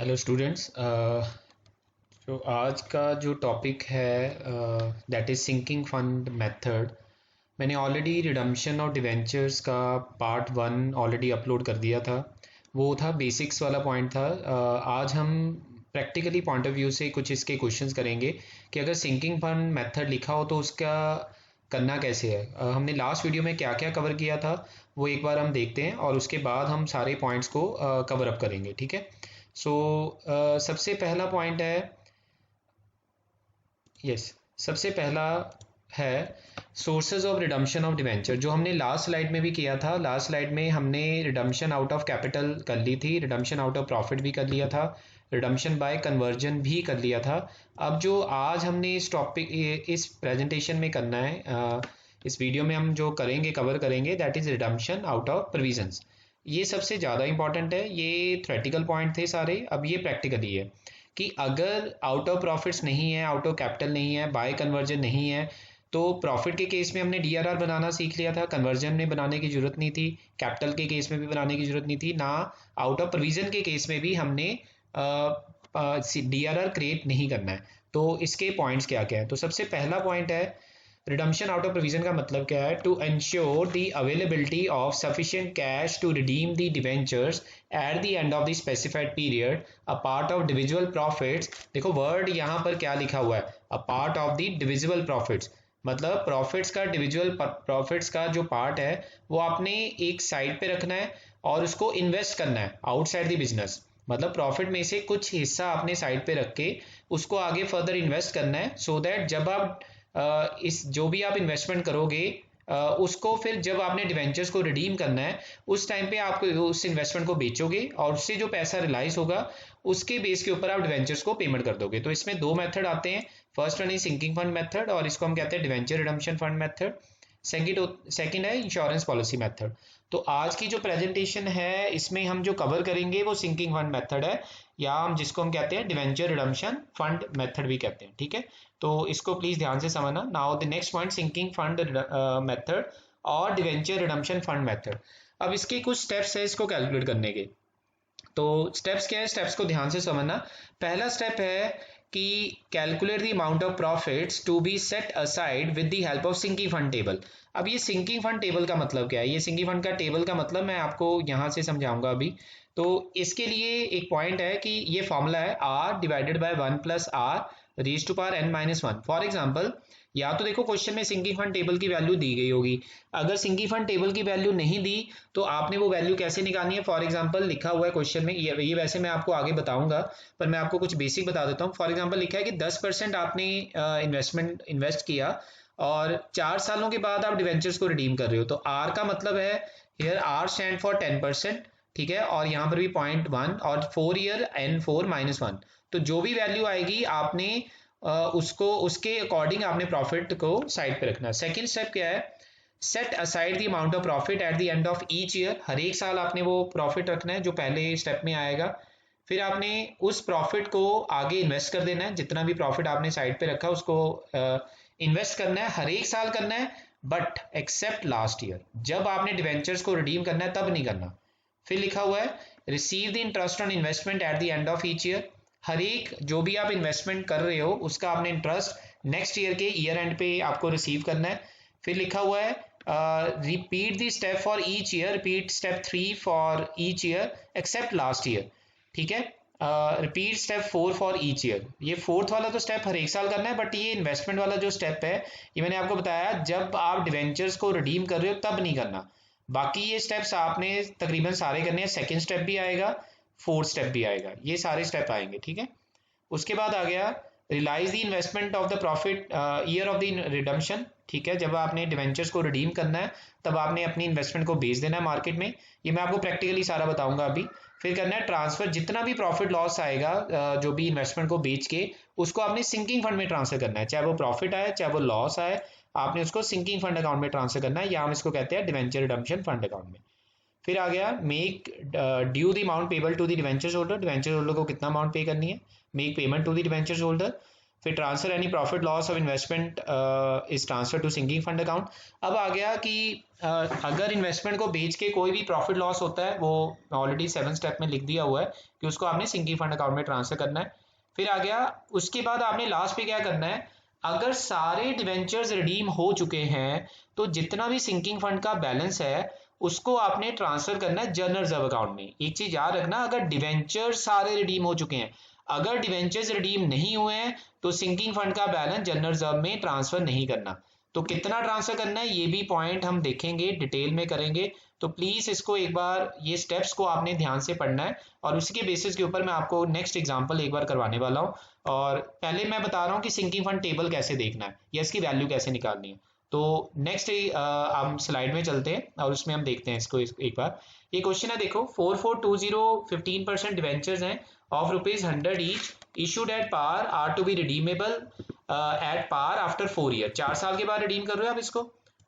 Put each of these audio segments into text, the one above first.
Hello students. तो आज का जो टॉपिक है that is sinking fund method. मैंने ऑलरेडी रिडम्पशन और डिवेंचर्स का पार्ट वन ऑलरेडी अपलोड कर दिया था। वो था बेसिक्स वाला पॉइंट था। आज हम प्रैक्टिकली पॉइंट ऑफ व्यू से कुछ इसके क्वेश्चंस करेंगे कि अगर सिंकिंग फंड मेथड लिखा हो तो उसका करना कैसे है। हमने लास्ट वीडियो में क्या क्या कवर किया था वो एक बार हम देखते हैं और उसके बाद हम सारे पॉइंट्स को कवर अप करेंगे, ठीक है। सो सबसे पहला पॉइंट है, यस, सबसे पहला है sources of redemption of debenture, जो हमने लास्ट स्लाइड में भी किया था। लास्ट स्लाइड में हमने रिडम्पशन आउट ऑफ कैपिटल कर ली थी, रिडम्पशन आउट ऑफ प्रॉफिट भी कर लिया था, रिडम्पशन बाय कन्वर्जन भी कर लिया था। अब जो आज हमने इस टॉपिक इस प्रेजेंटेशन में करना है, इस वीडियो में हम जो करेंगे कवर करेंगे that is redemption out of provisions. ये सबसे ज़्यादा इंपॉर्टेंट है। ये थ्योरेटिकल पॉइंट थे सारे, अब ये प्रैक्टिकली है कि अगर आउट ऑफ प्रॉफिट्स नहीं है, आउट ऑफ कैपिटल नहीं है, बाय कन्वर्जन नहीं है, तो प्रॉफिट के केस में हमने डीआरआर बनाना सीख लिया था, कन्वर्जन में बनाने की जरूरत नहीं थी, कैपिटल के केस में भी बनाने की जरूरत नहीं थी ना, आउट ऑफ प्रोविजन के केस में भी हमने डीआरआर क्रिएट नहीं करना है। तो इसके पॉइंट्स क्या क्या है, तो सबसे पहला पॉइंट है रिडम्पशन आउट ऑफ प्रोविजन का मतलब क्या है, to ensure the availability of sufficient cash to redeem the debentures at the end of the specified period a part of divisible profits. देखो वर्ड यहाँ पर क्या लिखा हुआ है, a part of the divisible profits, मतलब प्रॉफिट्स का, divisible profits का जो पार्ट है वो आपने एक साइड पे रखना है और उसको इन्वेस्ट करना है आउटसाइड द बिजनेस। मतलब प्रॉफिट में से कुछ हिस्सा आपने साइड पे रख के उसको आगे फर्दर इन्वेस्ट करना है, सो दैट जब आप इस जो भी आप इन्वेस्टमेंट करोगे उसको फिर जब आपने डिवेंचर्स को रिडीम करना है उस टाइम पे आप उस इन्वेस्टमेंट को बेचोगे और उससे जो पैसा रिलाइज होगा उसके बेस के ऊपर आप डिवेंचर्स को पेमेंट कर दोगे। तो इसमें दो मेथड आते हैं, first one is sinking fund method और इसको हम कहते हैं debenture redemption fund method. Second है इंश्योरेंस पॉलिसी मेथड। तो आज की जो प्रेजेंटेशन है इसमें हम जो कवर करेंगे वो सिंकिंग फंड मेथड है, या हम जिसको हम कहते हैं डिवेंचर रिडम्पशन फंड मेथड भी कहते हैं, ठीक है। तो इसको प्लीज ध्यान से समझना। Now the next point, sinking fund method और डिवेंचर रिडम्पशन फंड मेथड। अब इसके कुछ स्टेप्स है इसको कैलकुलेट करने के। तो स्टेप्स क्या है, स्टेप्स को ध्यान से समझना। पहला स्टेप है कि calculate the amount of profits to be set aside with the help of sinking fund table. अब ये सिंकिंग फंड टेबल का मतलब क्या है, ये सिंकिंग फंड का टेबल का मतलब मैं आपको यहां से समझाऊंगा अभी। तो इसके लिए एक पॉइंट है कि ये फॉर्मूला है r divided by 1 + r raise to power n-1। For example, या तो देखो क्वेश्चन में सिंकिंग फंड टेबल की वैल्यू दी गई होगी, अगर सिंकिंग फंड टेबल की वैल्यू नहीं दी तो आपने वो वैल्यू कैसे निकालनी है। फॉर एग्जांपल लिखा हुआ है क्वेश्चन में, ये वैसे मैं आपको आगे बताऊंगा पर मैं आपको कुछ बेसिक बता देता हूँ। फॉर एग्जांपल लिखा है कि 10% आपने इन्वेस्ट किया और 4 सालों के बाद आप डिवेंचर्स को रिडीम कर रहे हो, तो आर का मतलब है हियर आर स्टैंड फॉर 10%, ठीक है, और यहाँ पर भी 0.1 और 4 ईयर n4-1। तो जो भी वैल्यू आएगी आपने उसको उसके अकॉर्डिंग आपने प्रॉफिट को साइड पे रखना है। सेकेंड स्टेप क्या है, set aside the amount of profit at the end of each year. हर एक साल आपने वो प्रॉफिट रखना है जो पहले स्टेप में आएगा। फिर आपने उस प्रॉफिट को आगे इन्वेस्ट कर देना है, जितना भी प्रॉफिट आपने साइड पे रखा उसको इन्वेस्ट करना है, हर एक साल करना है, बट एक्सेप्ट लास्ट ईयर, जब आपने डिवेंचर्स को रिडीम करना है तब नहीं करना। फिर लिखा हुआ है receive the interest on investment at the end of each year. हर एक जो भी आप इन्वेस्टमेंट कर रहे हो उसका आपने इंटरेस्ट नेक्स्ट ईयर के ईयर एंड पे आपको रिसीव करना है। फिर लिखा हुआ है repeat the step for each year, repeat step 3 for each year except last year, ठीक है। Repeat step 4 for each year. ये फोर्थ वाला तो स्टेप हर एक साल करना है, बट ये इन्वेस्टमेंट वाला जो स्टेप है ये मैंने आपको बताया जब आप डिवेंचर्स को रिडीम कर रहे हो तब नहीं करना। बाकी ये स्टेप्स आपने तकरीबन सारे करने हैं, सेकेंड स्टेप भी आएगा, फोर्थ स्टेप भी आएगा, ये सारे स्टेप आएंगे, ठीक है। उसके बाद आ गया realise the investment of the profit year of the redemption, ठीक है। जब आपने डिवेंचर्स को रिडीम करना है तब आपने अपनी इन्वेस्टमेंट को बेच देना है मार्केट में, ये मैं आपको प्रैक्टिकली सारा बताऊंगा अभी। फिर करना है ट्रांसफर, जितना भी प्रॉफिट लॉस आएगा जो भी इन्वेस्टमेंट को बेच के उसको आपने सिंकिंग फंड में ट्रांसफर करना है, चाहे वो प्रॉफिट आए चाहे वो लॉस आए, आपने उसको सिंकिंग फंड अकाउंट में ट्रांसफर करना है, या हम इसको कहते हैं डिवेंचर रिडम्पशन फंड अकाउंट में। फिर आ गया make due the amount payable to the debentures holder, debenture holder को कितना अमाउंट पे करनी है, make payment to the debentures holder. फिर transfer any profit loss of investment is transfer to sinking fund account. अब आ गया कि अगर इन्वेस्टमेंट को बेच के कोई भी प्रॉफिट लॉस होता है, वो ऑलरेडी 7 स्टेप में लिख दिया हुआ है कि उसको आपने सिंकिंग फंड अकाउंट में ट्रांसफर करना है। फिर आ गया उसके बाद आपने लास्ट पे क्या करना है, अगर सारे डिवेंचर्स रिडीम हो चुके हैं तो जितना भी सिंकिंग फंड का बैलेंस है उसको आपने ट्रांसफर करना है जनरल रिजर्व अकाउंट में। एक चीज याद रखना, अगर डिवेंचर्स सारे रिडीम हो चुके हैं, अगर डिवेंचर्स रिडीम नहीं हुए हैं तो सिंकिंग फंड का बैलेंस जनरल रिजर्व में ट्रांसफर नहीं करना। तो कितना ट्रांसफर करना है ये भी पॉइंट हम देखेंगे, डिटेल में करेंगे। तो प्लीज इसको एक बार, ये स्टेप्स को आपने ध्यान से पढ़ना है और उसी के बेसिस के ऊपर मैं आपको नेक्स्ट एग्जांपल एक बार करवाने वाला हूँ। और पहले मैं बता रहा हूँ कि सिंकिंग फंड टेबल कैसे देखना है या इसकी वैल्यू कैसे निकालनी है। तो नेक्स्ट हम स्लाइड में चलते हैं और उसमें हम देखते हैं इसको एक बार। ये क्वेश्चन है, देखो 4420 15% डिवेंचर्स हैं of ₹100 each issued at par are to be redeemable at par after 4 year. 4 साल के बाद रिडीम कर रहे हो आप इसको,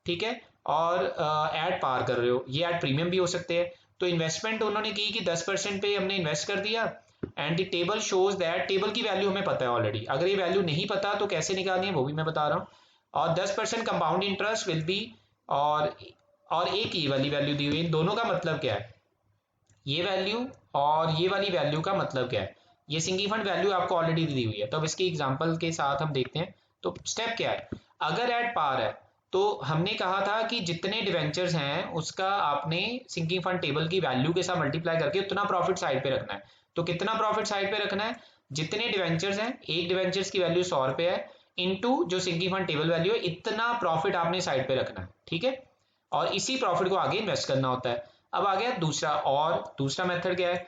ठीक है, और एट पार कर रहे हो, ये एट प्रीमियम भी हो सकते हैं। तो इन्वेस्टमेंट उन्होंने की कि 10% पे हमने इन्वेस्ट कर दिया and the table shows that, table की वैल्यू हमें पता है ऑलरेडी, अगर ये वैल्यू नहीं पता तो कैसे निकालनी है वो भी मैं बता रहा हूँ। और 10% कंपाउंड इंटरेस्ट विल बी, और एक ये वाली वैल्यू दी हुई, इन दोनों का मतलब क्या है, ये वैल्यू और ये वाली वैल्यू का मतलब क्या है। ये सिंकिंग फंड वैल्यू आपको ऑलरेडी दी हुई है, तो अब इसकी एग्जांपल के साथ हम देखते हैं। तो स्टेप क्या है, अगर एट पार है तो हमने कहा था कि जितने डिवेंचर्स हैं उसका आपने सिंकिंग फंड टेबल की वैल्यू के साथ मल्टीप्लाई करके उतना प्रॉफिट साइड पे रखना है। तो कितना प्रॉफिट साइड पे रखना है, जितने डिवेंचर्स हैं, एक डिवेंचर्स की वैल्यू 100 रुपए है, इनटू जो सिंकिंग फंड टेबल वैल्यू है, इतना प्रॉफिट आपने साइड पे रखना है, ठीक है, और इसी प्रॉफिट को आगे इन्वेस्ट करना होता है। अब आ गया दूसरा, और दूसरा मेथड क्या है,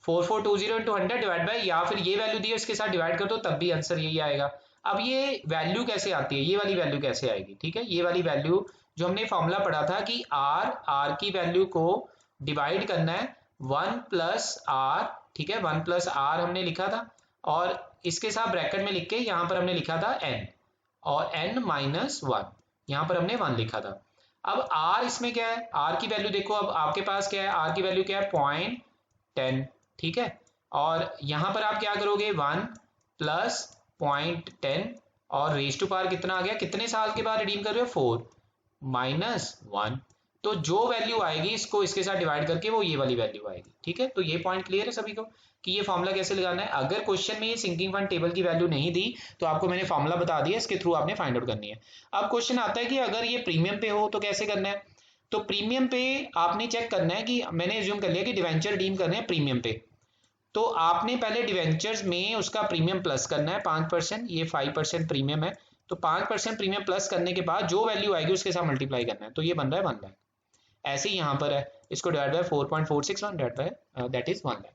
4420 इंटू 100 डिवाइड बाई, या फिर ये वैल्यू दी है इसके साथ डिवाइड कर दो तब भी आंसर यही आएगा। अब ये वैल्यू कैसे आती है, ये वाली वैल्यू कैसे आएगी, ठीक है, ये वाली वैल्यू जो हमने फॉर्मूला पढ़ा था कि आर की वैल्यू को डिवाइड करना है 1 प्लस आर, ठीक है, 1 प्लस आर हमने लिखा था और इसके साथ ब्रैकेट में लिख के यहाँ पर हमने लिखा था n, और n माइनस 1, यहाँ पर हमने 1 लिखा था। अब r इसमें क्या है, r की वैल्यू देखो, अब आपके पास क्या है, r की वैल्यू क्या है 0.10, ठीक है, और यहां पर आप क्या करोगे 1 प्लस 0.10 और रेज टू पावर कितना आ गया, कितने साल के बाद रिडीम कर रहे हो 4 माइनस 1, तो जो वैल्यू आएगी इसको इसके साथ डिवाइड करके वो ये वाली वैल्यू आएगी, ठीक है। तो ये पॉइंट क्लियर है सभी को कि ये फॉर्मूला कैसे लगाना है। अगर क्वेश्चन में ये सिंकिंग फंड टेबल की वैल्यू नहीं दी तो आपको मैंने फॉर्मूला बता दिया, इसके थ्रू आपने फाइंड आउट करनी है। अब क्वेश्चन आता है कि अगर ये प्रीमियम पे हो तो कैसे करना है। तो प्रीमियम पे आपने चेक करना है कि मैंने एज्यूम कर लिया कि डिवेंचर रिडीम करने हैं प्रीमियम पे, तो आपने पहले डिवेंचर्स में उसका प्रीमियम प्लस करना है 5%, ये 5% प्रीमियम है, तो 5% प्रीमियम प्लस करने के बाद जो वैल्यू आएगी उसके साथ मल्टीप्लाई करना है, तो ये बन रहा है 1 लाख। ऐसे ही यहाँ पर है, इसको divide by 4.461 divide by that is 1 lakh.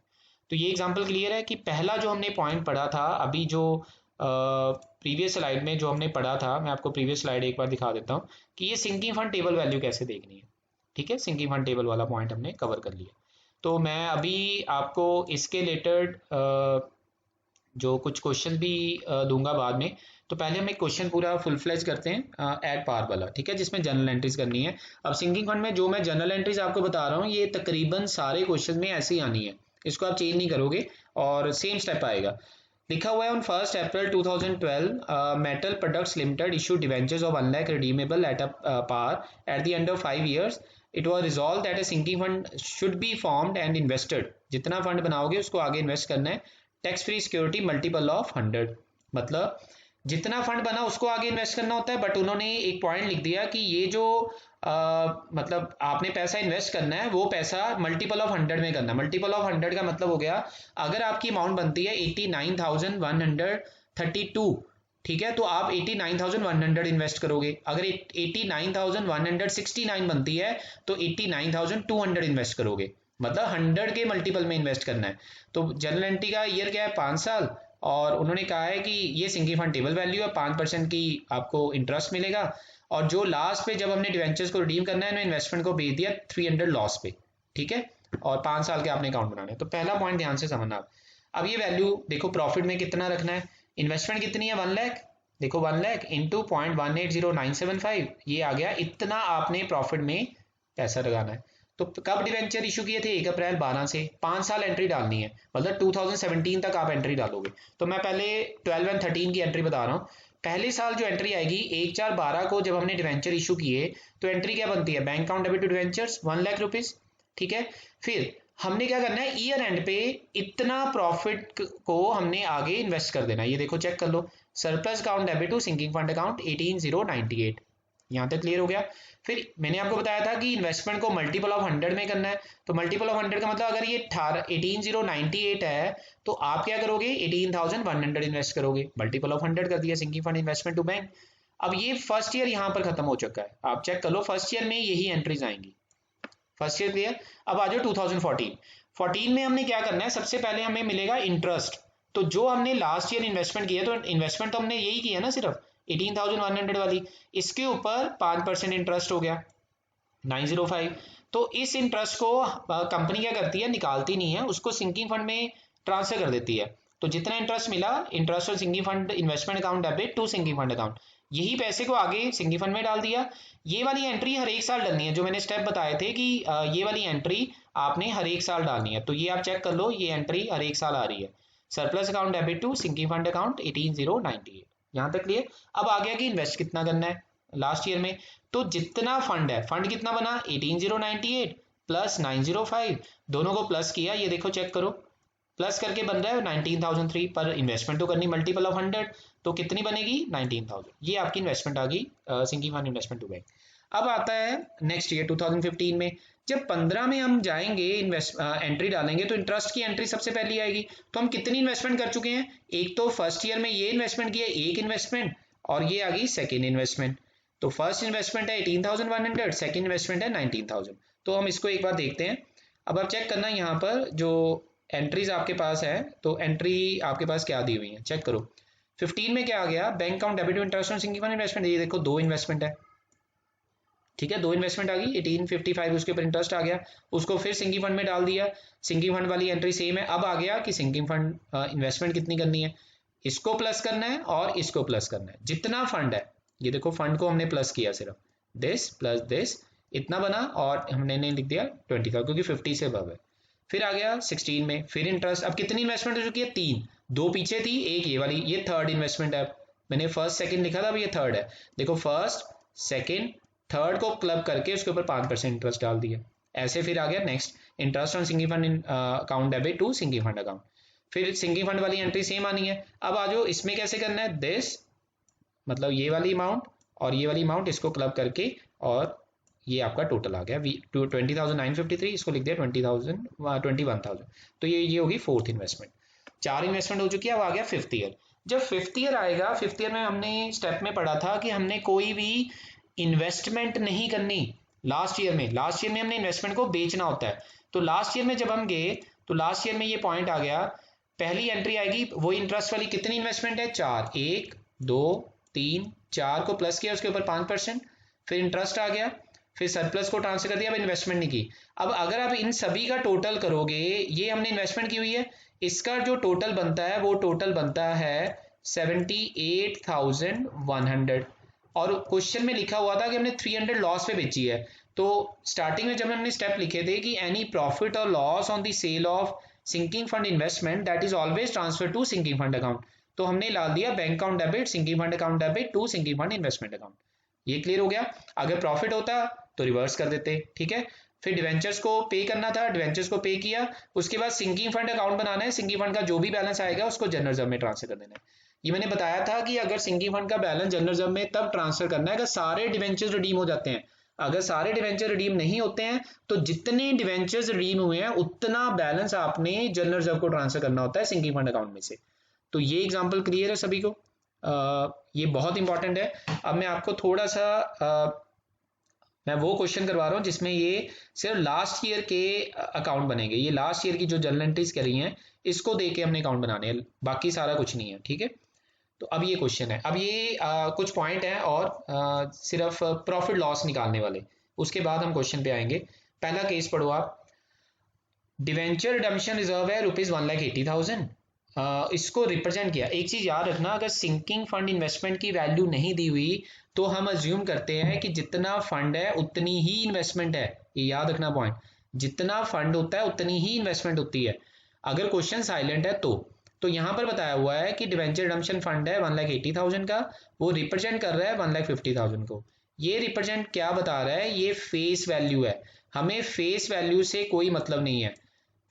तो ये एग्जांपल क्लियर है कि पहला जो हमने पॉइंट पढ़ा था अभी, जो प्रीवियस स्लाइड में जो हमने पढ़ा था, मैं आपको प्रीवियस स्लाइड एक बार दिखा देता हूँ कि ये सिंकिंग फंड टेबल वैल्यू कैसे देखनी है, ठीक है, सिंकिंग फंड टेबल वाला पॉइंट हमने कवर कर लिया। तो मैं अभी आपको इसके रिलेटेड जो कुछ क्वेश्चन भी दूंगा बाद में, तो पहले हम एक क्वेश्चन पूरा फुल फ्लेज करते हैं एट पार वाला, ठीक है, जिसमें जनरल एंट्रीज करनी है। अब सिंकिंग फंड में जो मैं जनरल एंट्रीज आपको बता रहा हूँ ये तकरीबन सारे क्वेश्चन में ऐसे ही आनी है, इसको आप चेंज नहीं करोगे और सेम स्टेप आएगा। लिखा हुआ है on 1 April 2012 metal products limited issue debentures of 1 lakh redeemable at a par at the end of 5 years it was resolve that a sinking fund should be formed and invested, जितना fund बनाओगे उसको आगे invest करना है, tax free security multiple of 100, मतलब जितना fund बना उसको आगे इन्वेस्ट करना होता है। बट उन्होंने एक पॉइंट लिख दिया कि ये जो मतलब आपने पैसा इन्वेस्ट करना है वो पैसा मल्टीपल ऑफ 100 में करना। मल्टीपल ऑफ 100 का मतलब हो गया, अगर आपकी अमाउंट बनती है 89,132, ठीक है, तो आप 89,100 इन्वेस्ट करोगे। अगर 89,169 बनती है तो 89,200 इन्वेस्ट करोगे, मतलब 100 के मल्टीपल में इन्वेस्ट करना है। तो जनरल एंट्री का ईयर क्या है 5 साल, और उन्होंने कहा है कि ये सिंकिंग फंड टेबल वैल्यू है, 5% की आपको इंटरेस्ट मिलेगा, और जो लास्ट पे जब हमने डिवेंचर्स को रिडीम करना है ना, इन्वेस्टमेंट को भेज दिया 300 लॉस पे, ठीक है, और 5 साल के आपने अकाउंट बनाना है। तो पहला पॉइंट ध्यान से समझना आप। अब ये वैल्यू देखो, प्रॉफिट में कितना रखना है, इन्वेस्टमेंट कितनी है 1 लाख, देखो 1 लाख इंटू 0.180975, ये आ गया, इतना आपने प्रॉफिट में पैसा लगाना है। तो तो कब डिवेंचर इशू किए थे? 1 अप्रैल 12 से 5 साल एंट्री डालनी है, मतलब 2017 तक आप एंट्री डालोगे। तो मैं पहले 12 एंड 13 की एंट्री बता रहा हूँ। पहले साल जो एंट्री आएगी 1/4/12 को, जब हमने डिवेंचर इशू किए तो एंट्री क्या बनती है? Bank account debit to debentures 1 lakh rupees, ठीक है। फिर हमने क्या करना है, ईयर एंड पे इतना प्रॉफिट को हमने आगे इन्वेस्ट कर देना है। ये देखो चेक कर लो, surplus account debit to sinking fund account 18098, यहाँ तक क्लियर हो गया। फिर मैंने आपको बताया था कि इन्वेस्टमेंट को मल्टीपल ऑफ 100 में करना है, तो मल्टीपल ऑफ 100 का मतलब अगर ये 18098 है तो आप क्या करोगे? 18100 इन्वेस्ट करोगे, मल्टीपल ऑफ 100 कर दिया sinking fund investment to bank. अब ये फर्स्ट ईयर यहाँ पर खत्म हो चुका है, आप चेक कर लो, फर्स्ट ईयर में यही एंट्रीज आएंगी, फर्स्ट ईयर क्लियर। अब आ जाओ 2014 में हमने क्या करना है, सबसे पहले हमें मिलेगा इंटरेस्ट। तो जो हमने लास्ट ईयर इन्वेस्टमेंट किया, तो इन्वेस्टमेंट तो हमने यही किया ना, सिर्फ 18100 वाली, इसके ऊपर 5% इंटरेस्ट हो गया 905। तो इस इंटरेस्ट को कंपनी क्या करती है? निकालती नहीं है, उसको सिंकिंग फंड में ट्रांसफर कर देती है। तो जितना इंटरेस्ट मिला, इंटरेस्ट और sinking fund investment account debit to sinking fund account, यही पैसे को आगे सिंकिंग फंड में डाल दिया। ये वाली एंट्री हर एक साल डालनी है, जो मैंने स्टेप बताए थे कि ये वाली एंट्री आपने हर एक साल डालनी है। तो ये आप चेक कर लो, ये एंट्री हर एक साल आ रही है, surplus account debit to sinking fund account 18098, यहाँ तक क्लियर। अब आ गया कि इन्वेस्ट कितना करना है लास्ट ईयर में। तो जितना फंड है, फंड कितना बना? 18098 प्लस 905, दोनों को प्लस किया, ये देखो चेक करो, प्लस करके बन रहा है 19003, पर इन्वेस्टमेंट तो करनी मल्टीपल ऑफ 100, तो कितनी बनेगी? 19000। ये आपकी इन्वेस्टमेंट आ गई sinking fund investment to bank. अब आता है नेक्स्ट ईयर 2015 में, जब 15 में हम जाएंगे एंट्री डालेंगे, तो इंटरेस्ट की एंट्री सबसे पहली आएगी। तो हम कितनी इन्वेस्टमेंट कर चुके हैं? एक तो फर्स्ट ईयर में ये इन्वेस्टमेंट किया, एक इन्वेस्टमेंट, और ये आ गई सेकेंड इन्वेस्टमेंट। तो फर्स्ट इन्वेस्टमेंट है 18100, सेकेंड इन्वेस्टमेंट है 19000। तो हम इसको एक बार देखते हैं। अब आप चेक करना यहाँ पर जो एंट्रीज आपके पास है, तो एंट्री आपके पास क्या दी हुई है चेक करो। 15 में क्या आ गया? Bank account debit to interest on sinking fund investment, ये देखो 2 इन्वेस्टमेंट है, ठीक है, 2 इन्वेस्टमेंट आ गई, 1855 उसके ऊपर इंटरेस्ट आ गया, उसको फिर सिंकिंग फंड में डाल दिया। सिंकिंग फंड वाली एंट्री सेम है। अब आ गया कि सिंकिंग फंड इन्वेस्टमेंट कितनी करनी है, इसको प्लस करना है और इसको प्लस करना है। जितना फंड है, ये देखो फंड को हमने प्लस किया, सिर्फ दिस प्लस दिस इतना बना, और हमने नहीं लिख दिया 20 का, क्योंकि 50 से अबव है। फिर आ गया 16 में, फिर इंटरेस्ट। अब कितनी इन्वेस्टमेंट हो चुकी है? 3, 2 पीछे थी, एक ये वाली, ये थर्ड इन्वेस्टमेंट है। मैंने फर्स्ट सेकंड लिखा था, अब ये थर्ड है। देखो फर्स्ट सेकंड थर्ड को क्लब करके उसके ऊपर 5% इंटरेस्ट डाल दिया। ऐसे फिर आ गया next, interest on sinking fund account debit to sinking fund account. फिर सिंकिंग फंड वाली एंट्री सेम आनी है। अब आ जाओ इसमें कैसे करना है, दिस मतलब ये वाली अमाउंट और ये वाली अमाउंट, इसको क्लब करके, और ये आपका टोटल आ गया 20,953, इसको लिख दिया 21,000। तो ये होगी फोर्थ इन्वेस्टमेंट। 4 इन्वेस्टमेंट हो चुकी है। अब आ गया फिफ्थ ईयर। जब फिफ्थ ईयर आएगा, फिफ्थ ईयर में हमने स्टेप में पढ़ा था कि हमने कोई भी इन्वेस्टमेंट नहीं करनी लास्ट ईयर में हमने इन्वेस्टमेंट को बेचना होता है। तो लास्ट ईयर में जब हम गए, तो लास्ट ईयर में ये पॉइंट आ गया, पहली एंट्री आएगी वो इंटरेस्ट वाली, कितनी इन्वेस्टमेंट है? 4, 1 2 3 4 को प्लस किया, उसके ऊपर 5%, फिर इंटरेस्ट आ गया, फिर सरप्लस को ट्रांसफर कर दिया, अब इन्वेस्टमेंट नहीं की। अब अगर आप इन सभी का टोटल करोगे, ये हमने इन्वेस्टमेंट की हुई है, इसका जो टोटल बनता है वो टोटल बनता है 78,100। और क्वेश्चन में लिखा हुआ था कि हमने 300 लॉस पे बेची है। तो स्टार्टिंग में जब हमने स्टेप लिखे थे कि एनी प्रॉफिट और loss on the sale of sinking fund investment that is always transfer to sinking fund account, तो हमने डाल दिया bank account debit sinking fund account debit to sinking fund investment account. ये clear हो गया। अगर profit होता तो रिवर्स कर देते, ठीक है। फिर डिवेंचर्स को पे करना था, डिवेंचर्स को पे किया, उसके बाद सिंकिंग फंड अकाउंट बनाना है, सिंकिंग फंड का जो भी बैलेंस आएगा उसको जनरल रिजर्व में ट्रांसफर कर देना है। ये मैंने बताया था कि अगर सिंकिंग फंड का बैलेंस जनरल रिजर्व में तब ट्रांसफर करना है अगर सारे डिवेंचर्स रिडीम हो जाते हैं। अगर सारे डिवेंचर रिडीम नहीं होते हैं तो जितने डिवेंचर्स रिडीम हुए हैं उतना बैलेंस आपने जनरल रिजर्व को ट्रांसफर करना होता है सिंकिंग फंड अकाउंट में से। तो ये एग्जांपल क्लियर है सभी को? ये बहुत इंपॉर्टेंट है। अब मैं आपको थोड़ा सा मैं वो क्वेश्चन करवा रहा हूँ जिसमें ये सिर्फ लास्ट ईयर के अकाउंट बनेंगे। ये लास्ट ईयर की जो जर्नल एंट्रीज करी हैं इसको देके हमने अकाउंट बनाने हैं, बाकी सारा कुछ नहीं है, ठीक है। तो अब ये क्वेश्चन है, अब ये कुछ पॉइंट हैं और सिर्फ प्रॉफिट लॉस निकालने वाले, उसके बाद हम क्वेश्चन पे आएंगे। पहला केस पढ़ो आप। डिवेंचर रिडम्पशन रिजर्व है ₹1,80,000, इसको रिप्रेजेंट किया। एक चीज याद रखना, अगर सिंकिंग फंड इन्वेस्टमेंट की वैल्यू नहीं दी हुई तो हम अज्यूम करते हैं कि जितना फंड है उतनी ही इन्वेस्टमेंट है, ये याद रखना पॉइंट। जितना फंड होता है उतनी ही इन्वेस्टमेंट होती है। अगर क्वेश्चन साइलेंट है तो यहाँ पर बताया हुआ है कि डिवेंचर रिडम्पशन फंड है 1,80,000 का, वो रिप्रेजेंट कर रहा है 1,50,000 को। ये रिप्रेजेंट क्या बता रहा है, ये फेस वैल्यू है। हमें फेस वैल्यू से कोई मतलब नहीं है।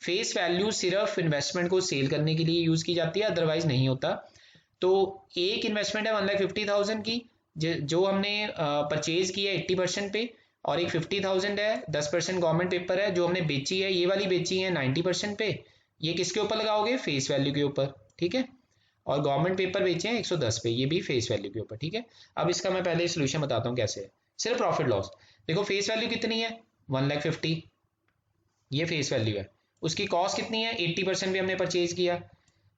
फेस वैल्यू सिर्फ इन्वेस्टमेंट को सेल करने के लिए यूज की जाती है, अदरवाइज नहीं होता। तो एक इन्वेस्टमेंट है 1,50,000 की, जो हमने परचेज की है 80% पे, और एक 50,000 है 10% गवर्नमेंट पेपर है जो हमने बेची है, ये वाली बेची है 90% पे। ये किसके ऊपर लगाओगे, फेस वैल्यू के ऊपर, ठीक है। और गवर्नमेंट पेपर बेचे हैं 110 पे, ये भी फेस वैल्यू के ऊपर, ठीक है। अब इसका मैं पहले सोल्यूशन बताता हूँ कैसे है। सिर्फ प्रॉफिट लॉस देखो, फेस वैल्यू कितनी है 1,50,000, ये फेस वैल्यू है। उसकी कॉस्ट कितनी है 80% भी हमने परचेज किया।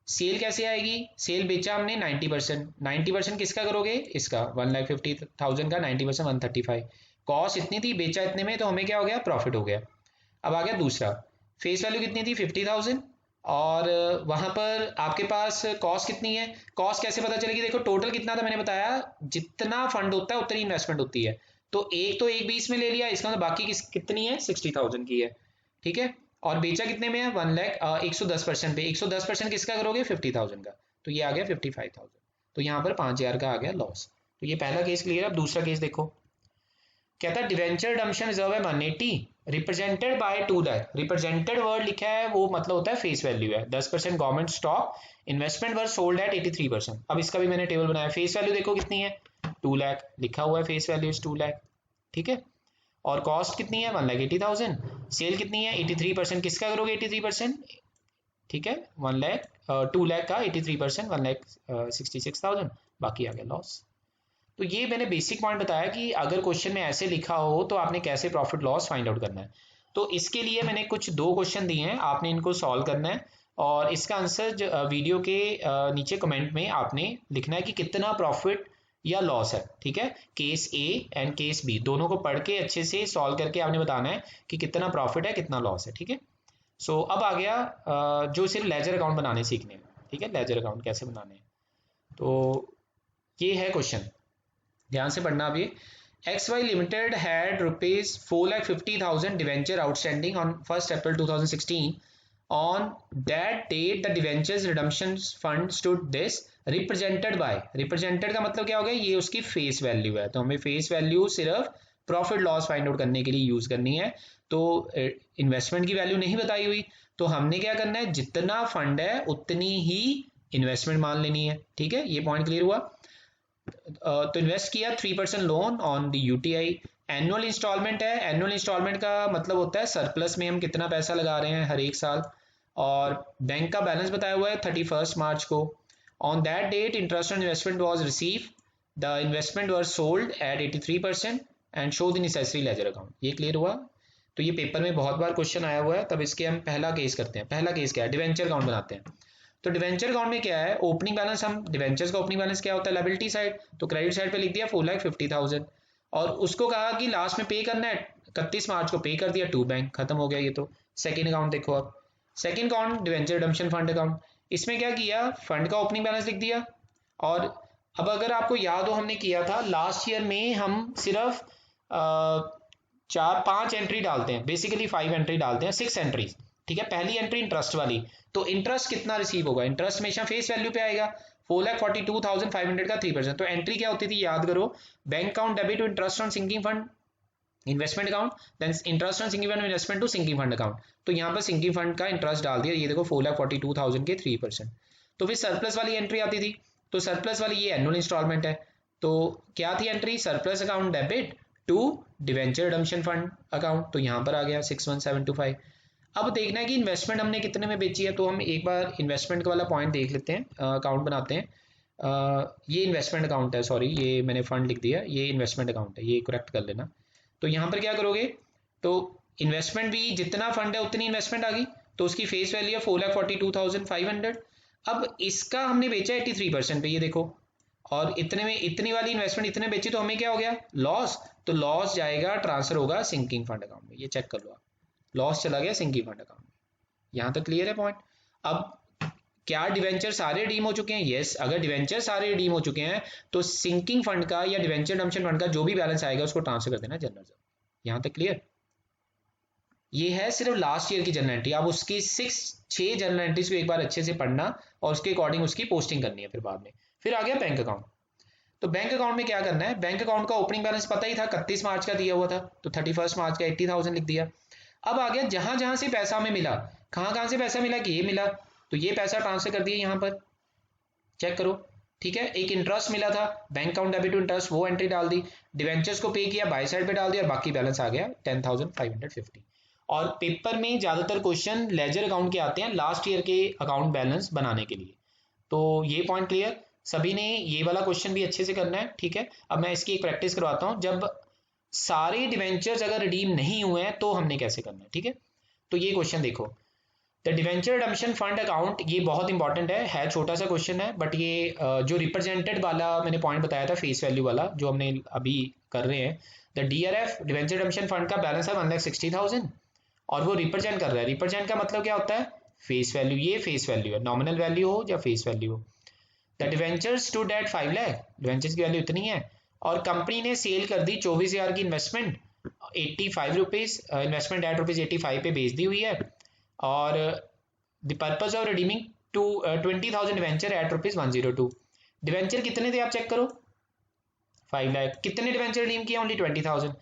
सेल कैसे आएगी, सेल बेचा हमने 90%, 90% किसका करोगे, इसका 1,50,000 का 90% 135। कॉस्ट इतनी थी, बेचा इतने में, तो हमें क्या हो गया, प्रॉफिट हो गया। अब आ गया दूसरा, फेस वैल्यू कितनी थी 50,000, और वहां पर आपके पास कॉस्ट कितनी है। कॉस्ट कैसे पता चलेगी, देखो टोटल कितना था मैंने बताया, जितना फंड होता है उतनी इन्वेस्टमेंट होती है। तो एक 20 में ले लिया, इसका मतलब बाकी कितनी है 60,000 की है, ठीक है। और बेचा कितने में है 1,10% पे, 110% किसका करोगे 50,000 का, तो ये आ गया 55,000। तो यहाँ पर 5,000 का आ गया लॉस। तो ये पहला केस क्लियर है। अब दूसरा केस देखो, कहता है डिवेंचर रिडम्पशन रिजर्व है 180 represented by 2 lakh. Represented word लिखा है वो मतलब होता है फेस वैल्यू है, 10% government stock, investment worth sold at 83%। अब इसका भी मैंने टेबल बनाया, फेस वैल्यू देखो कितनी है 2 लाख, लिखा हुआ है फेस वैल्यू इज 2 लाख, ठीक है। और कॉस्ट कितनी है 1,80,000, सेल कितनी है 83%, किसका करोगे 83%, ठीक है 1 लाख 2 लाख का 83% 1,66,000, बाकी आ गया लॉस। तो ये मैंने बेसिक पॉइंट बताया कि अगर क्वेश्चन में ऐसे लिखा हो तो आपने कैसे प्रॉफिट लॉस फाइंड आउट करना है। तो इसके लिए मैंने कुछ 2 क्वेश्चन दिए हैं, आपने इनको सॉल्व करना है, और इसका आंसर वीडियो के नीचे कमेंट में आपने लिखना है कि कितना प्रॉफिट या लॉस है, ठीक है। Case A and case B दोनों को पढ़ के अच्छे से सॉल्व करके आपने बताना है कि कितना प्रॉफिट है कितना लॉस है, ठीक है। सो अब आ गया जो सिर्फ लेजर अकाउंट बनाने सीखने हैं, ठीक है, लेजर अकाउंट कैसे बनाने हैं। तो ये है क्वेश्चन, ध्यान से पढ़ना। अभी XY Limited had rupees 4,50,000 debenture outstanding on 1st April 2016. On that date, the debentures redemption fund stood this represented by, represented का मतलब क्या हो गया, ये उसकी फेस वैल्यू है, तो हमें फेस वैल्यू सिर्फ प्रॉफिट लॉस फाइंड आउट करने के लिए यूज करनी है। तो इन्वेस्टमेंट की वैल्यू नहीं बताई हुई, तो हमने क्या करना है, जितना फंड है उतनी ही इन्वेस्टमेंट मान लेनी है, ठीक है। ये पॉइंट क्लियर हुआ। तो इन्वेस्ट किया 3% loan on the UTI. Annual instalment है, एनुअल इंस्टॉलमेंट का मतलब होता है सरप्लस में हम कितना पैसा लगा रहे हैं हर एक साल। और बैंक का बैलेंस बताया हुआ है 31 मार्च को। On that date interest on investment was receive, the investment was sold at 83% and show the necessary ledger account. ये क्लियर हुआ। तो ये पेपर में बहुत बार क्वेश्चन आया हुआ है, तब इसके हम पहला केस करते हैं। पहला केस क्या है, डिवेंचर अकाउंट बनाते हैं। तो डिवेंचर अकाउंट में क्या है, ओपनिंग बैलेंस, हम डिवेंचर्स का ओपनिंग बैलेंस क्या होता है लायबिलिटी साइड, तो क्रेडिट साइड पे लिख दिया 4,50,000, और उसको कहा कि लास्ट में पे करना है 31 मार्च को, पे कर दिया टू बैंक, खत्म हो गया ये तो। सेकंड अकाउंट देखो, अब second account debenture redemption fund account, इसमें क्या किया, फंड का ओपनिंग बैलेंस लिख दिया। और अब अगर आपको याद हो हमने किया था लास्ट ईयर में, हम सिर्फ 4-5 एंट्री डालते हैं, बेसिकली 5 एंट्री डालते हैं, 6 एंट्रीज, ठीक है। पहली एंट्री इंटरेस्ट वाली, तो इंटरेस्ट कितना रिसीव होगा, इंटरेस्ट हमेशा फेस वैल्यू पे आएगा, 4,42,500 का 3%। तो एंट्री क्या होती थी याद करो, bank account debit to interest on sinking fund investment account, then interest on sinking fund investment to sinking fund account. तो यहाँ पर सिंकिंग फंड का इंटरेस्ट डाल दिया, ये देखो 4,42,000 के 3%। तो फिर सरप्लस वाली एंट्री आती थी, तो सरप्लस वाली ये एनुअल इंस्टॉलमेंट है। तो क्या थी entry, surplus account debit to debenture redemption fund account, तो यहाँ पर आ गया 61,725। अब देखना है कि इन्वेस्टमेंट हमने कितने में बेची है, तो हम एक बार इन्वेस्टमेंट वाला पॉइंट देख लेते हैं, अकाउंट बनाते हैं। ये इन्वेस्टमेंट अकाउंट है, सॉरी ये मैंने फंड लिख दिया, ये इन्वेस्टमेंट अकाउंट है, ये करेक्ट कर लेना। तो यहाँ पर क्या करोगे, तो इन्वेस्टमेंट भी जितना फंड है उतनी इन्वेस्टमेंट आ गई, तो उसकी फेस वैल्यू है 4,42,500। अब इसका हमने बेचा 83% पे, ये देखो, और इतने में इतनी वाली इन्वेस्टमेंट इतने बेची, तो हमें क्या हो गया लॉस, तो लॉस जाएगा ट्रांसफर होगा सिंकिंग फंड अकाउंट में, ये चेक कर लो आप, लॉस चला गया सिंकिंग फंड अकाउंट में। यहां तक क्लियर है पॉइंट। अब क्या डिवेंचर सारे रिडीम हो चुके हैं, यस। अगर डिवेंचर सारे रिडीम हो चुके हैं तो सिंकिंग फंड का या डिवेंचर रिडम्पशन फंड का जो भी बैलेंस आएगा उसको ट्रांसफर कर देना जनरल रिजर्व। यहां तक क्लियर, ये है सिर्फ लास्ट ईयर की जर्नल एंट्री। आप उसकी 6 जर्नल एंट्रीज को एक बार अच्छे से पढ़ना और उसके अकॉर्डिंग उसकी पोस्टिंग करनी है फिर बाद में। फिर आ गया बैंक अकाउंट। तो बैंक अकाउंट में क्या करना है, बैंक अकाउंट का ओपनिंग बैलेंस पता ही था 31 मार्च का दिया हुआ था, तो 31 मार्च का 80,000 लिख दिया। अब आ गया जहां जहां से पैसा हमें मिला, कहां से पैसा मिला कि ये मिला, तो ये पैसा ट्रांसफर कर दिया यहाँ पर, चेक करो। ठीक है, एक इंटरेस्ट मिला था, bank account debit to interest, वो एंट्री डाल दी, डिवेंचर्स को पे किया, बाई साइड पे डाल दिया और बाकी बैलेंस आ गया 10,550। और पेपर में ज्यादातर क्वेश्चन लेजर अकाउंट के आते हैं लास्ट ईयर के अकाउंट बैलेंस बनाने के लिए। तो ये पॉइंट क्लियर, सभी ने ये वाला क्वेश्चन भी अच्छे से करना है। ठीक है, अब मैं इसकी एक प्रैक्टिस करवाता हूँ, जब सारे डिवेंचर्स अगर रिडीम नहीं हुए हैं तो हमने कैसे करना है। ठीक है, तो ये क्वेश्चन देखो, the debenture redemption fund account, ये बहुत इंपॉर्टेंट है छोटा सा क्वेश्चन है, बट ये जो रिप्रेजेंटेड वाला मैंने पॉइंट बताया था फेस वैल्यू वाला जो हमने अभी कर रहे हैं, the DRF debenture redemption fund का बैलेंस है 1,60,000 और वो रिप्रेजेंट कर रहा है। रिप्रेजेंट का मतलब क्या होता है, फेस वैल्यू, ये फेस वैल्यू है, नॉमिनल वैल्यू हो या फेस वैल्यू हो। The debentures stood at 5 lakh, debentures की वैल्यू इतनी है और कंपनी ने सेल कर दी 24,000 की investment 85 rupees, investment at rupees 85 पे बेच दी हुई है और the purpose of redeeming 20,000 debenture at rupees 102। Debenture कितने थे आप चेक करो, 5 लाख। कितने डिवेंचर रिडीम किए, ओनली 20,000।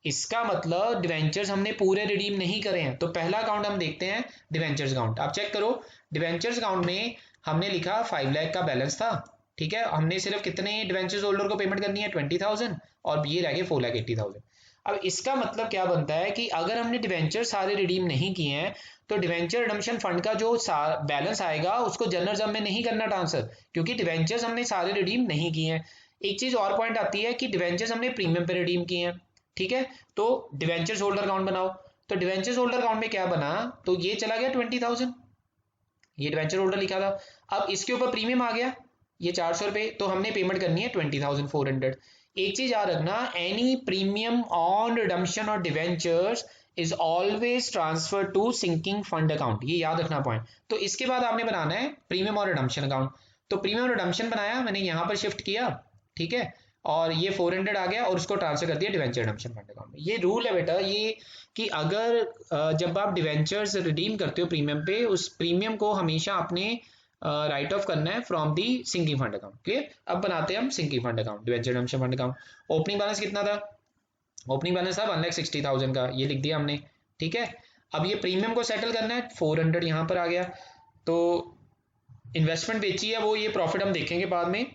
इसका मतलब डिवेंचर्स हमने पूरे रिडीम नहीं करे हैं। तो पहला अकाउंट हम देखते हैं डिवेंचर्स अकाउंट। आप चेक करो, डिवेंचर्स अकाउंट में हमने लिखा 5 लाख का बैलेंस था। ठीक है, हमने सिर्फ कितने डिवेंचर्स होल्डर को पेमेंट करनी है, 20,000 और ये रह गए 4,80,000। अब इसका मतलब क्या बनता है कि अगर हमने डिवेंचर सारे रिडीम नहीं किए हैं तो डिवेंचर रिडम्पशन फंड का जो बैलेंस आएगा उसको जनरल जम में नहीं करना ट्रांसफर, क्योंकि डिवेंचर्स हमने सारे रिडीम नहीं किए हैं। एक चीज और पॉइंट आती है कि डिवेंचर्स हमने प्रीमियम पे रिडीम किए हैं। ठीक है, तो डिवेंचर्स होल्डर अकाउंट बनाओ, तो डिवेंचर्स होल्डर अकाउंट में क्या बना, तो ये चला गया 20,000, ये डिवेंचर होल्डर लिखा था। अब इसके ऊपर प्रीमियम आ गया ये 400 रुपए, तो हमने पेमेंट करनी है 20,400। एक चीज याद रखना, एनी प्रीमियम ऑन रिडम्पशन और debentures is always transfer to sinking fund account, ये याद रखना पॉइंट। तो इसके बाद आपने बनाना है प्रीमियम और रिडम्पशन अकाउंट। तो प्रीमियम और रिडम्पशन बनाया मैंने, यहां पर शिफ्ट किया, ठीक है, और ये 400 आ गया और उसको ट्रांसफर कर दिया डिवेंचर रिडम्पशन फंड अकाउंट में। ये रूल है बेटा ये, कि अगर जब आप डिवेंचर्स रिडीम करते हो प्रीमियम पे, उस प्रीमियम को हमेशा अपने राइट ऑफ करना है from the sinking fund account. Clear, अब बनाते हैं हम sinking fund account, debenture redemption fund account. Opening balance कितना था, ओपनिंग बैलेंस था 1,60,000 का, ये लिख दिया हमने। ठीक है, अब ये प्रीमियम को सेटल करना है, 400 यहाँ पर आ गया। तो इन्वेस्टमेंट बेची है वो, ये प्रॉफिट हम देखेंगे बाद में।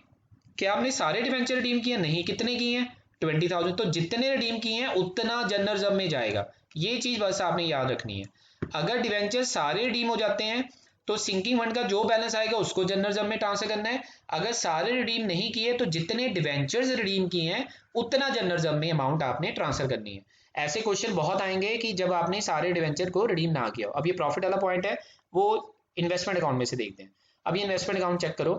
क्या आपने सारे डिवेंचर रिडीम किए, नहीं, कितने किए हैं, 20,000। तो जितने रिडीम किए हैं उतना जनरल रिजर्व में जाएगा, ये चीज बस आपने याद रखनी है। अगर डिवेंचर सारे रिडीम हो जाते हैं तो सिंकिंग फंड का जो बैलेंस आएगा उसको जनरल रिजर्व में ट्रांसफर करना है। अगर सारे रिडीम नहीं किए तो जितने डिवेंचर्स रिडीम किए हैं उतना जनरल रिजर्व में अमाउंट आपने ट्रांसफर करनी है। ऐसे क्वेश्चन बहुत आएंगे कि जब आपने सारे डिवेंचर को रिडीम ना किया। अब ये प्रॉफिट वाला पॉइंट है, वो इन्वेस्टमेंट अकाउंट में से देखते हैं। अब ये इन्वेस्टमेंट अकाउंट चेक करो,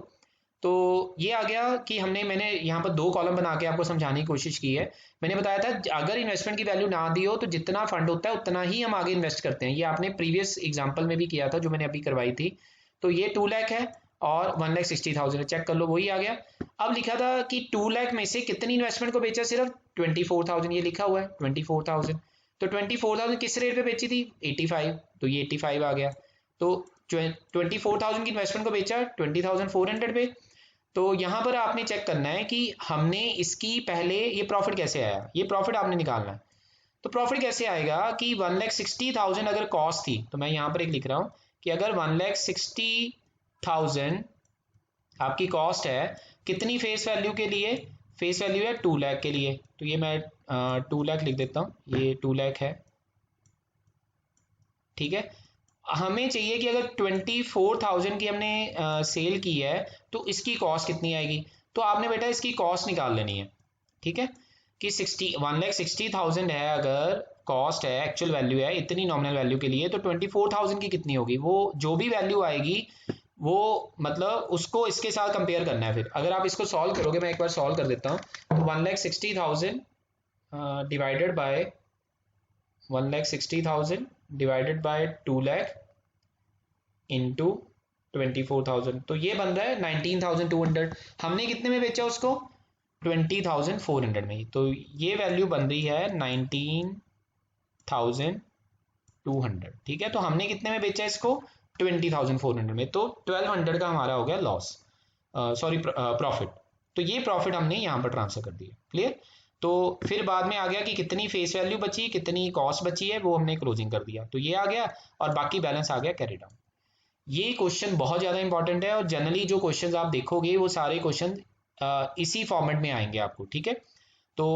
तो ये आ गया कि मैंने यहाँ पर 2 कॉलम बना के आपको समझाने की कोशिश की है। मैंने बताया था अगर इन्वेस्टमेंट की वैल्यू ना दी हो तो जितना फंड होता है उतना ही हम आगे इन्वेस्ट करते हैं। ये आपने प्रीवियस एग्जांपल में भी किया था जो मैंने अभी करवाई थी। तो ये 2 लाख है और 1,60,000 चेक कर लो, वही आ गया। अब लिखा था कि 2 लाख में से कितनी इन्वेस्टमेंट को बेचा, सिर्फ 24,000, ये लिखा हुआ है 24,000। तो 24,000 किस रेट पे बेची थी, 85, तो ये 85 आ गया। तो 24,000 की इन्वेस्टमेंट को बेचा 20,400 पे। तो यहां पर आपने चेक करना है कि हमने इसकी पहले ये प्रॉफिट कैसे आया, ये प्रॉफिट आपने निकालना है। तो प्रॉफिट कैसे आएगा कि 1,60,000 अगर कॉस्ट थी, तो मैं यहां पर एक लिख रहा हूं कि अगर 1,60,000 आपकी कॉस्ट है, कितनी फेस वैल्यू के लिए, फेस वैल्यू है 2 लाख के लिए, तो ये मैं 2 लाख लिख देता हूं, ये 2 लाख है। ठीक है, हमें चाहिए कि अगर 24,000 की हमने सेल की है तो इसकी कॉस्ट कितनी आएगी। तो आपने बेटा इसकी कॉस्ट निकाल लेनी है। ठीक है, कि 1,60,000 है, अगर कॉस्ट है, एक्चुअल वैल्यू है इतनी नॉमिनल वैल्यू के लिए, तो 24,000 की कितनी होगी, वो जो भी वैल्यू आएगी वो मतलब उसको इसके साथ कंपेयर करना है। फिर अगर आप इसको सॉल्व करोगे, मैं एक बार सॉल्व कर देता हूँ, तो 1,60,000 divided by 1,60,000 divided by 2 lakh into 24,000, तो ये बन रहा है 19,200। हमने कितने में बेचा उसको, 20,400 में ही। तो ये वैल्यू बन रही है 19,200 200, ठीक है। तो हमने कितने में बेचा इसको? 20,400 में, तो 1200 का हमारा हो गया लॉस, सॉरी प्रॉफिट। तो ये प्रॉफिट हमने यहाँ पर ट्रांसफर कर दिया। क्लियर? तो फिर बाद में आ गया कि कितनी फेस वैल्यू बची, कितनी कॉस्ट बची है, वो हमने क्लोजिंग कर दिया, तो ये आ गया, और बाकी बैलेंस आ गया कैरी डाउन। ये क्वेश्चन बहुत ज़्यादा इंपॉर्टेंट है, और जनरली जो क्वेश्चंस आप देखोगे वो सारे क्वेश्चन इसी फॉर्मेट में आएंगे आपको, ठीक है। तो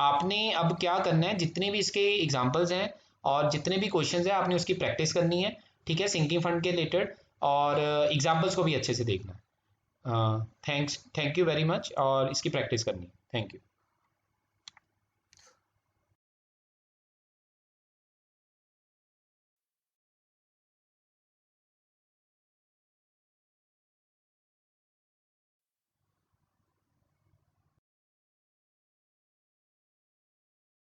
आपने अब क्या करना है, जितने भी इसके एग्जांपल्स हैं और जितने भी क्वेश्चंस हैं आपने उसकी प्रैक्टिस करनी है, ठीक है, सिंकिंग फंड के रिलेटेड, और एग्जांपल्स को भी अच्छे से देखना है। थैंक यू वेरी मच, और इसकी प्रैक्टिस करनी है। Thank you.